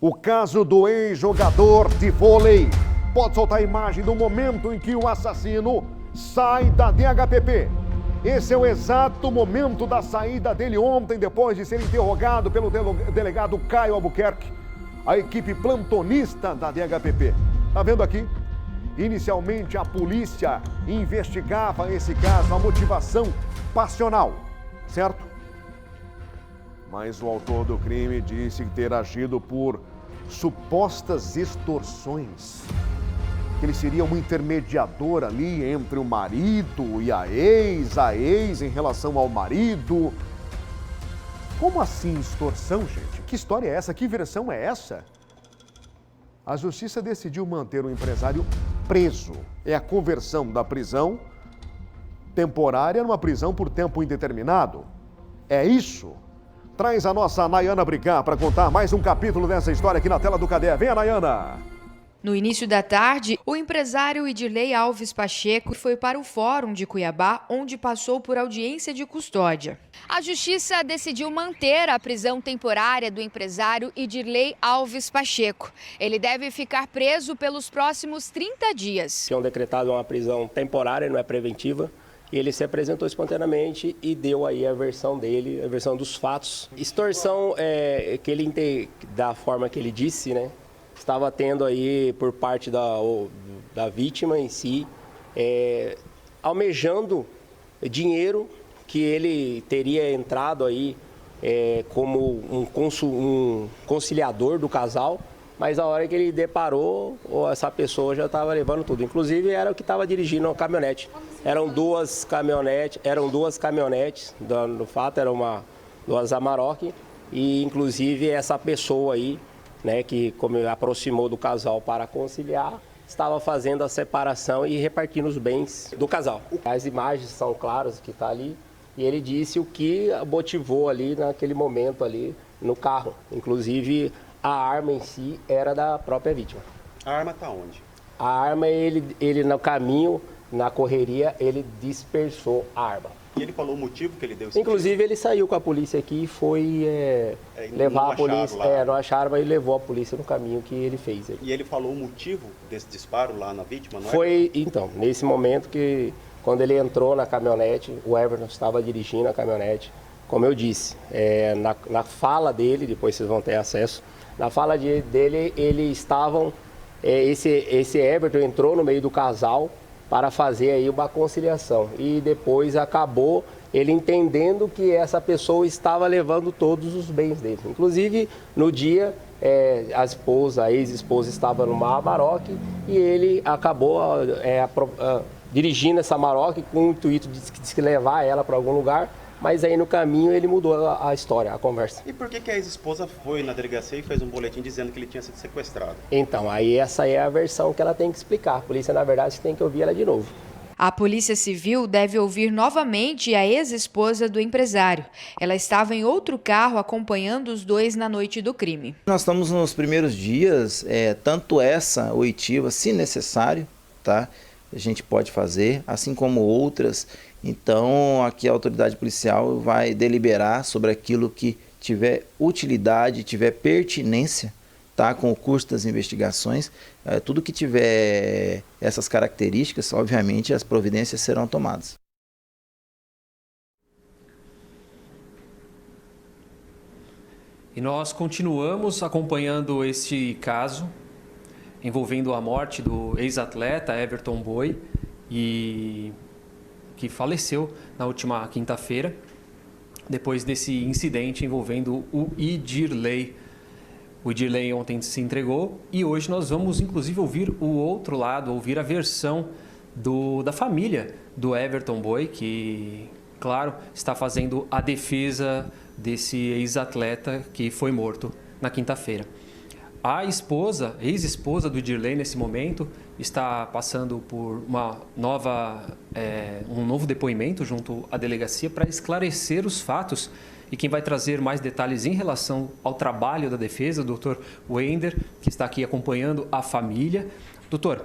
O caso do ex-jogador de vôlei. Pode soltar a imagem do momento em que o assassino sai da DHPP. Esse é o exato momento da saída dele ontem, depois de ser interrogado pelo delegado Caio Albuquerque, a equipe plantonista da DHPP. Tá vendo aqui? Inicialmente, a polícia investigava esse caso, a motivação passional, certo? Mas o autor do crime disse ter agido por supostas extorsões. Ele seria um intermediador ali entre o marido e a ex em relação ao marido. Como assim extorsão, gente? Que história é essa? Que versão é essa? A justiça decidiu manter o empresário preso. É a conversão da prisão temporária numa prisão por tempo indeterminado. É isso? Traz a nossa Nayana Bricá para contar mais um capítulo dessa história aqui na tela do Cadê. Venha, Nayana! No início da tarde, o empresário Idirley Alves Pacheco foi para o Fórum de Cuiabá, onde passou por audiência de custódia. A justiça decidiu manter a prisão temporária do empresário Idirley Alves Pacheco. Ele deve ficar preso pelos próximos 30 dias. Tinham decretado uma prisão temporária, não é preventiva. E ele se apresentou espontaneamente e deu aí a versão dele, a versão dos fatos. Extorsão, que ele, da forma que ele disse, né? Estava tendo aí por parte da vítima em si, almejando dinheiro que ele teria entrado aí como um conciliador do casal, mas a hora que ele deparou, essa pessoa já estava levando tudo. Inclusive era o que estava dirigindo a caminhonete. Eram duas caminhonetes, no fato eram duas Amarok, e inclusive essa pessoa aí, né, que como aproximou do casal para conciliar, estava fazendo a separação e repartindo os bens do casal. As imagens são claras que está ali, e ele disse o que motivou ali naquele momento ali no carro. Inclusive a arma em si era da própria vítima. A arma está onde? A arma, ele no caminho, na correria, ele dispersou a arma. E ele falou o motivo que ele deu? Inclusive, ele saiu com a polícia aqui e foi levar a polícia. Não acharam, mas ele levou a polícia no caminho que ele fez. E ele falou o motivo desse disparo lá na vítima, não é? Foi, então, nesse momento que, quando ele entrou na caminhonete, o Everton estava dirigindo a caminhonete. Como eu disse, na fala dele, depois vocês vão ter acesso, na fala dele, eles estavam, esse Everton entrou no meio do casal para fazer aí uma conciliação. E depois acabou ele entendendo que essa pessoa estava levando todos os bens dele. Inclusive, no dia, a ex-esposa estava numa Amarok e ele acabou dirigindo essa Amarok com o intuito de levar ela para algum lugar. Mas aí no caminho ele mudou a história, a conversa. E por que a ex-esposa foi na delegacia e fez um boletim dizendo que ele tinha sido sequestrado? Então, aí essa é a versão que ela tem que explicar. A polícia, na verdade, tem que ouvir ela de novo. A Polícia Civil deve ouvir novamente a ex-esposa do empresário. Ela estava em outro carro acompanhando os dois na noite do crime. Nós estamos nos primeiros dias, tanto essa oitiva, se necessário, tá? A gente pode fazer, assim como outras. Então, aqui a autoridade policial vai deliberar sobre aquilo que tiver utilidade, tiver pertinência, tá, com o curso das investigações. Tudo que tiver essas características, obviamente, as providências serão tomadas. E nós continuamos acompanhando este caso envolvendo a morte do ex-atleta Everton Boi, que faleceu na última quinta-feira, depois desse incidente envolvendo o Idirley. O Idirley ontem se entregou e hoje nós vamos inclusive ouvir o outro lado, ouvir a versão da família do Everton Boi, que, claro, está fazendo a defesa desse ex-atleta que foi morto na quinta-feira. A ex-esposa do Idirley, nesse momento, está passando por um novo depoimento junto à delegacia para esclarecer os fatos. E quem vai trazer mais detalhes em relação ao trabalho da defesa, o doutor Wender, que está aqui acompanhando a família. Doutor,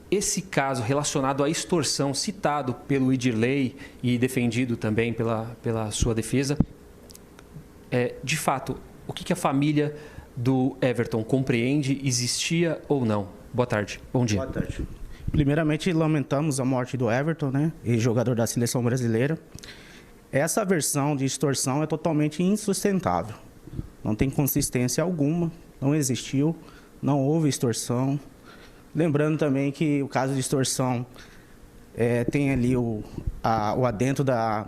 esse caso relacionado à extorsão citado pelo Idirley e defendido também pela sua defesa, de fato, o que a família do Everton compreende, existia ou não? Boa tarde. Bom dia. Boa tarde. Primeiramente, lamentamos a morte do Everton, né, ex-jogador da seleção brasileira. Essa versão de extorsão é totalmente insustentável. Não tem consistência alguma, não existiu, não houve extorsão. Lembrando também que o caso de extorsão tem ali o adentro da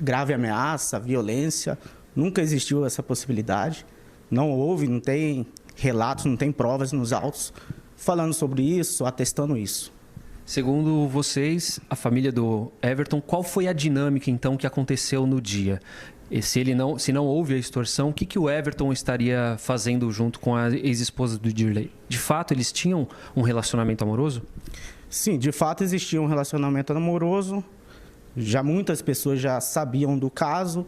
grave ameaça, violência. Nunca existiu essa possibilidade. Não houve, não tem relatos, não tem provas nos autos falando sobre isso, atestando isso. Segundo vocês, a família do Everton, qual foi a dinâmica então que aconteceu no dia? E se não houve a extorsão, o que o Everton estaria fazendo junto com a ex-esposa do Edirley? De fato, eles tinham um relacionamento amoroso? Sim, de fato existia um relacionamento amoroso. Já muitas pessoas já sabiam do caso.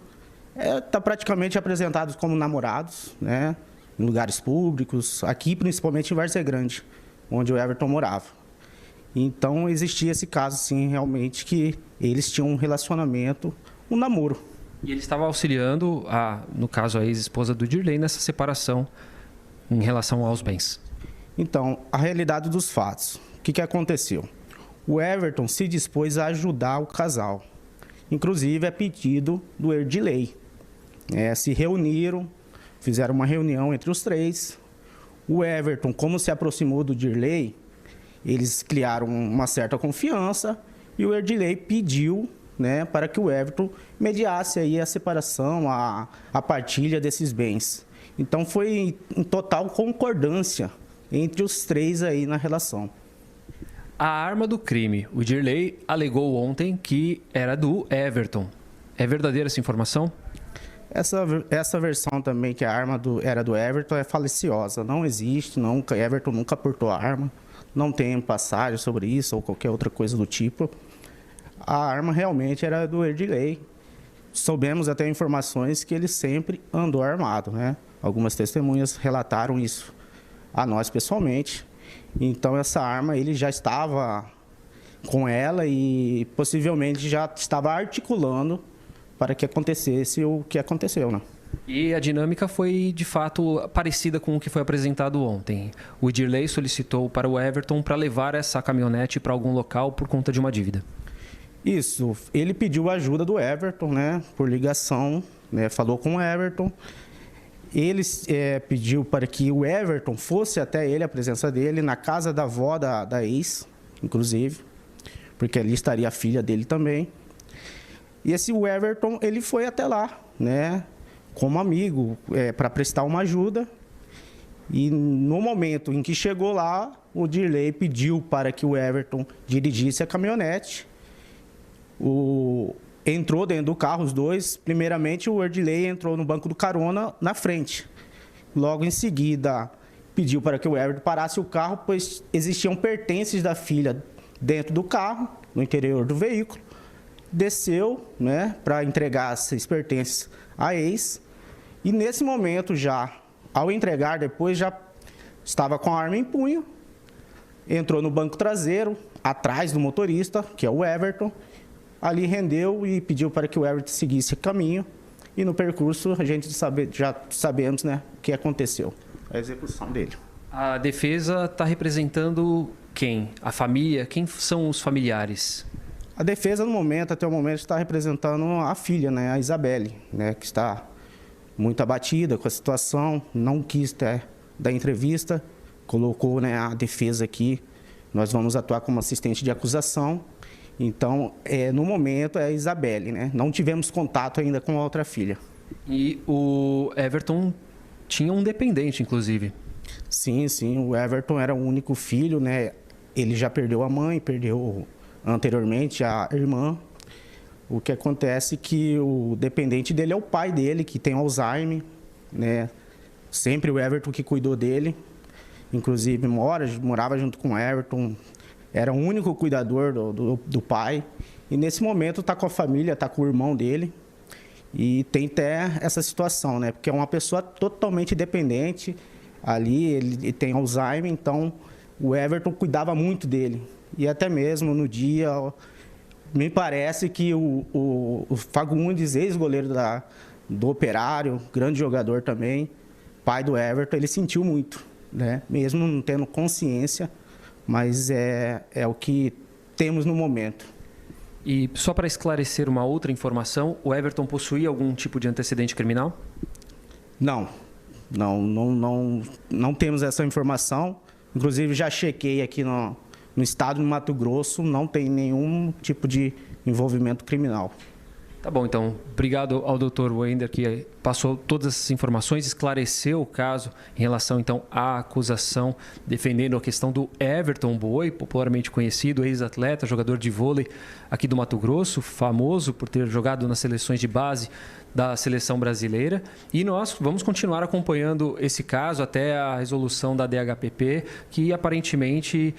Tá praticamente apresentados como namorados, né? Em lugares públicos, aqui principalmente em Várzea Grande, onde o Everton morava. Então existia esse caso, sim, realmente, que eles tinham um relacionamento, um namoro. E ele estava auxiliando, no caso, a ex-esposa do Edirley nessa separação em relação aos bens. Então, a realidade dos fatos. O que aconteceu? O Everton se dispôs a ajudar o casal. Inclusive, a pedido do Edirley. Se reuniram, fizeram uma reunião entre os três. O Everton, como se aproximou do Edirley, eles criaram uma certa confiança e o Edirley pediu, né, para que o Everton mediasse aí a separação, a partilha desses bens. Então foi em total concordância entre os três aí na relação. A arma do crime, o Edirley alegou ontem que era do Everton. É verdadeira essa informação? Essa versão também, que a arma era do Everton, é faliciosa. Não existe, Everton nunca portou arma. Não tem passagem sobre isso ou qualquer outra coisa do tipo. A arma realmente era do Edirley. Soubemos até informações que ele sempre andou armado, né? Algumas testemunhas relataram isso a nós pessoalmente. Então essa arma ele já estava com ela e possivelmente já estava articulando para que acontecesse o que aconteceu, né? E a dinâmica foi, de fato, parecida com o que foi apresentado ontem. O Edirley solicitou para o Everton para levar essa caminhonete para algum local por conta de uma dívida. Isso. Ele pediu a ajuda do Everton, né, por ligação, né, falou com o Everton. Ele pediu para que o Everton fosse até ele, a presença dele, na casa da avó da ex, inclusive, porque ali estaria a filha dele também. E o Everton, ele foi até lá, né, como amigo, para prestar uma ajuda. E no momento em que chegou lá, o Edirley pediu para que o Everton dirigisse a caminhonete. Entrou dentro do carro, os dois. Primeiramente, o Edirley entrou no banco do carona na frente. Logo em seguida, pediu para que o Everton parasse o carro, pois existiam pertences da filha dentro do carro, no interior do veículo. Desceu, né, para entregar esses pertences à ex. E nesse momento já, ao entregar, depois já estava com a arma em punho, entrou no banco traseiro, atrás do motorista, que é o Everton. Ali rendeu e pediu para que o Everton seguisse o caminho. E no percurso a gente já sabemos, né, o que aconteceu, a execução dele. A defesa está representando quem? A família? Quem são os familiares? A defesa, até o momento, está representando a filha, né, a Isabelle, né, que está muito abatida com a situação, não quis dar entrevista, colocou, né, a defesa aqui. Nós vamos atuar como assistente de acusação. Então, no momento, é a Isabelle, né? Não tivemos contato ainda com a outra filha. E o Everton tinha um dependente, inclusive. Sim, o Everton era o único filho, né? Ele já perdeu a mãe, perdeu anteriormente a irmã. O que acontece é que o dependente dele é o pai dele, que tem Alzheimer, né? Sempre o Everton que cuidou dele. Inclusive, morava junto com o Everton. Era o único cuidador do pai. E nesse momento está com a família, está com o irmão dele. E tem até essa situação, né? Porque é uma pessoa totalmente dependente. Ali ele tem Alzheimer, então o Everton cuidava muito dele. E até mesmo no dia, me parece que o Fagundes, ex-goleiro do Operário, grande jogador também, pai do Everton, ele sentiu muito, né? Mesmo não tendo consciência, mas é o que temos no momento. E só para esclarecer uma outra informação, o Everton possuía algum tipo de antecedente criminal? Não temos essa informação. Inclusive, já chequei aqui no estado de Mato Grosso, não tem nenhum tipo de envolvimento criminal. Tá bom, então, obrigado ao Dr. Wender, que passou todas essas informações, esclareceu o caso em relação, então, à acusação, defendendo a questão do Everton Boi, popularmente conhecido, ex-atleta, jogador de vôlei aqui do Mato Grosso, famoso por ter jogado nas seleções de base da seleção brasileira. E nós vamos continuar acompanhando esse caso até a resolução da DHPP, que aparentemente,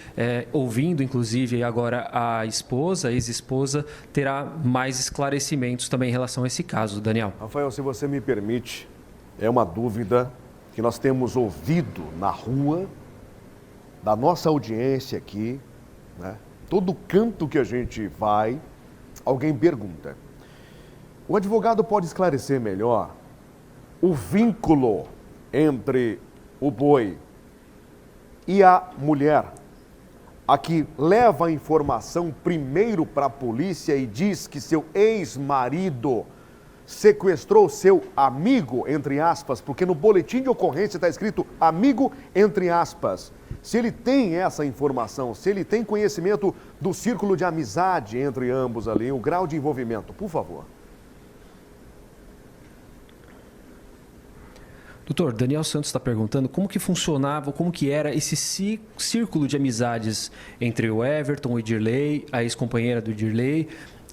ouvindo inclusive agora a esposa, a ex-esposa, terá mais esclarecimentos também em relação a esse caso. Daniel. Rafael, se você me permite, é uma dúvida que nós temos ouvido na rua, da nossa audiência aqui, né? Todo canto que a gente vai, alguém pergunta. O advogado pode esclarecer melhor o vínculo entre o Boi e a mulher, a que leva a informação primeiro para a polícia e diz que seu ex-marido sequestrou seu amigo, entre aspas, porque no boletim de ocorrência está escrito amigo, entre aspas. Se ele tem essa informação, se ele tem conhecimento do círculo de amizade entre ambos ali, o grau de envolvimento, por favor. Doutor, Daniel Santos está perguntando como que funcionava, como que era esse círculo de amizades entre o Everton, o Edirley, a ex-companheira do Edirley,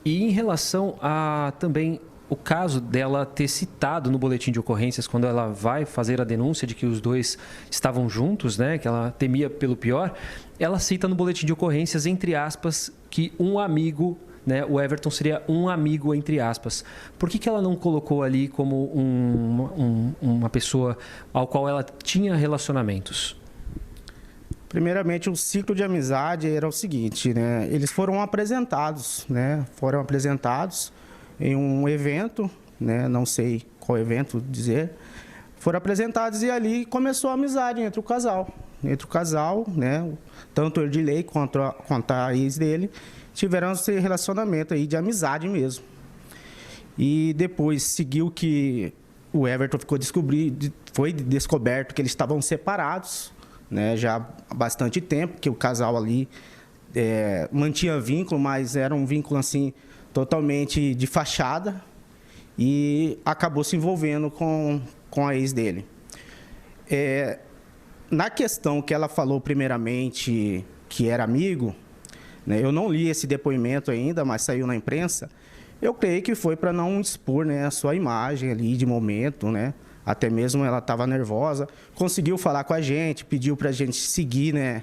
e em relação a também o caso dela ter citado no boletim de ocorrências, quando ela vai fazer a denúncia de que os dois estavam juntos, né, que ela temia pelo pior, ela cita no boletim de ocorrências, entre aspas, que um amigo, né, o Everton seria um amigo, entre aspas. Por que ela não colocou ali como uma pessoa ao qual ela tinha relacionamentos? Primeiramente, o ciclo de amizade era o seguinte, né? Eles foram apresentados, né? Em um evento, né? Não sei qual evento dizer. Foram apresentados e ali começou a amizade entre o casal. Né? Tanto o Edirley quanto a ex dele tiveram esse relacionamento aí de amizade mesmo. E depois seguiu que o Everton foi descoberto que eles estavam separados, né? Já há bastante tempo, que o casal ali mantinha vínculo, mas era um vínculo assim totalmente de fachada, e acabou se envolvendo com a ex dele. Na questão que ela falou primeiramente que era amigo, né, eu não li esse depoimento ainda, mas saiu na imprensa, eu creio que foi para não expor, né, a sua imagem ali de momento, né? Até mesmo ela estava nervosa, conseguiu falar com a gente, pediu para a gente seguir, né,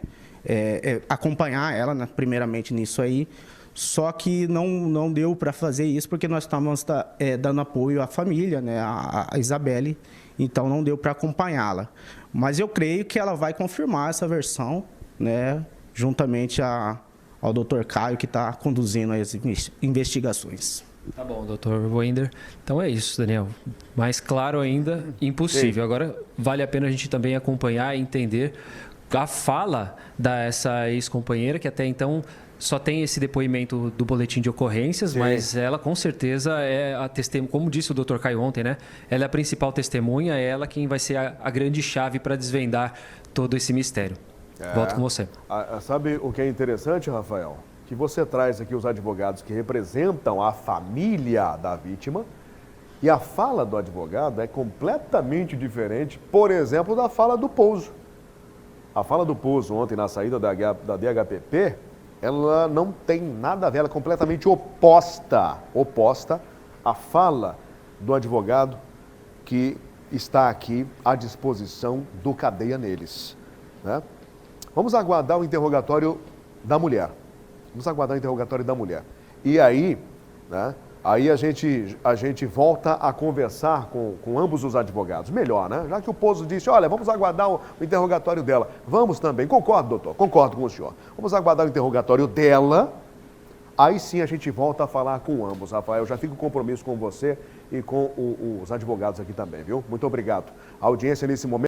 acompanhar ela, né, primeiramente nisso aí. Só que não deu para fazer isso porque nós estávamos dando apoio à família, né, a Isabelle, então não deu para acompanhá-la. Mas eu creio que ela vai confirmar essa versão, né, juntamente ao Dr. Caio, que está conduzindo as investigações. Tá bom, Dr. Wender. Então é isso, Daniel. Mais claro ainda, impossível. Sim. Agora, vale a pena a gente também acompanhar e entender a fala dessa ex-companheira, que até então só tem esse depoimento do boletim de ocorrências, sim, mas ela com certeza é a testemunha, como disse o Dr. Caio ontem, né? Ela é a principal testemunha, é ela quem vai ser a grande chave para desvendar todo esse mistério. Volto com você. Sabe o que é interessante, Rafael? Que você traz aqui os advogados que representam a família da vítima, e a fala do advogado é completamente diferente, por exemplo, da fala do Pouso. A fala do Pouso ontem na saída da DHPP, ela não tem nada a ver, ela é completamente oposta à fala do advogado que está aqui à disposição do Cadeia Neles, né? Vamos aguardar o interrogatório da mulher. E aí, né, aí a gente volta a conversar com ambos os advogados. Melhor, né? Já que o Pouso disse, olha, vamos aguardar o interrogatório dela. Vamos também, concordo, doutor, concordo com o senhor. Vamos aguardar o interrogatório dela, aí sim a gente volta a falar com ambos, Rafael. Já fica o compromisso com você e com os advogados aqui também, viu? Muito obrigado. A audiência nesse momento...